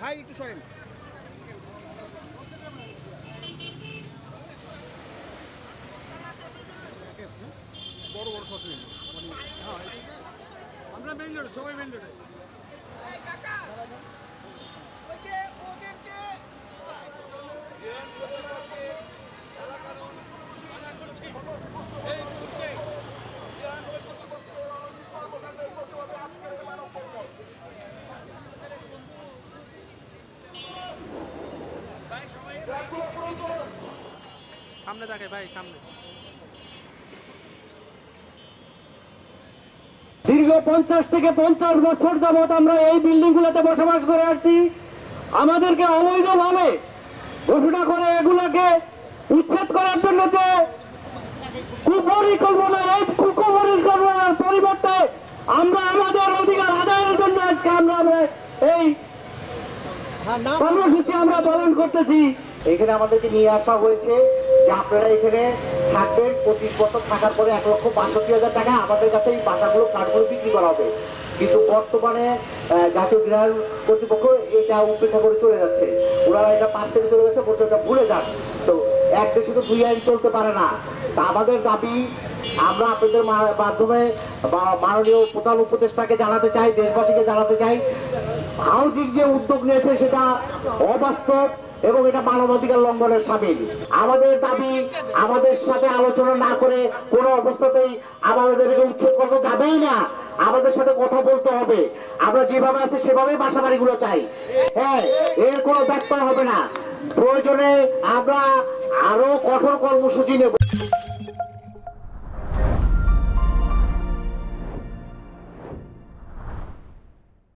ভাই একটু সরেন। বড় বড় শট নেই মানে আমরা মেইন রোডে, সবাই মেইন রোডে। সামনে থাকে ভাই, সামনে। দীর্ঘ 50 থেকে 50 বছর যাবৎ আমরা এই বিল্ডিং গুলোতে বসবাস করে আসছি। আমাদেরকে অবৈধভাবে ঘোষণা করে এগুলাকে উচ্ছেদ করার জন্য যে কুপরিকল্পনা, এই কুপরিকল্পনার পরিবর্তে আমরা আমাদের অধিকার আদায়ের জন্য আজকে আমরা এই কর্মসূচি আমরা পালন করতেছি। এখানে আমাদেরকে নিয়ে আসা হয়েছে যে আপনারা এখানে থাকবেন, 25 বছর থাকার পরে 1,62,000 টাকা আমাদের কাছে এই বাসাগুলো কাঠগুলো বিক্রি করা হবে। কিন্তু বর্তমানে জাতীয় গৃহায়ণ কর্তৃপক্ষ এটা উপেক্ষা করে চলে যাচ্ছে। ওনারা এটা 5 থেকে চলে গেছে, বলছে এটা ভুলে যান। তো এক দেশে তো 2 আইন চলতে পারে না। তা আমাদের দাবি আমরা আপনাদের মাধ্যমে মাননীয় প্রধান উপদেষ্টাকে জানাতে চাই, দেশবাসীকে জানাতে চাই, হাউজিং যে উদ্যোগ নিয়েছে সেটা অবাস্তব এবং এটা মানবাধিকার লঙ্ঘনের শামিল। আমাদের দাবি আমাদের সাথে আলোচনা না করে কোনো অবস্থাতেই আমাদেরকে উচ্ছেদ করতে যাবেই না। আমাদের সাথে কথা বলতে হবে। আমরা যেভাবে আছি সেভাবেই বাসা বাড়িগুলো চাই। হ্যাঁ, এর কোনো ব্যত্যয় হবে না। প্রয়োজনে আমরা আরো কঠোর কর্মসূচি নেব।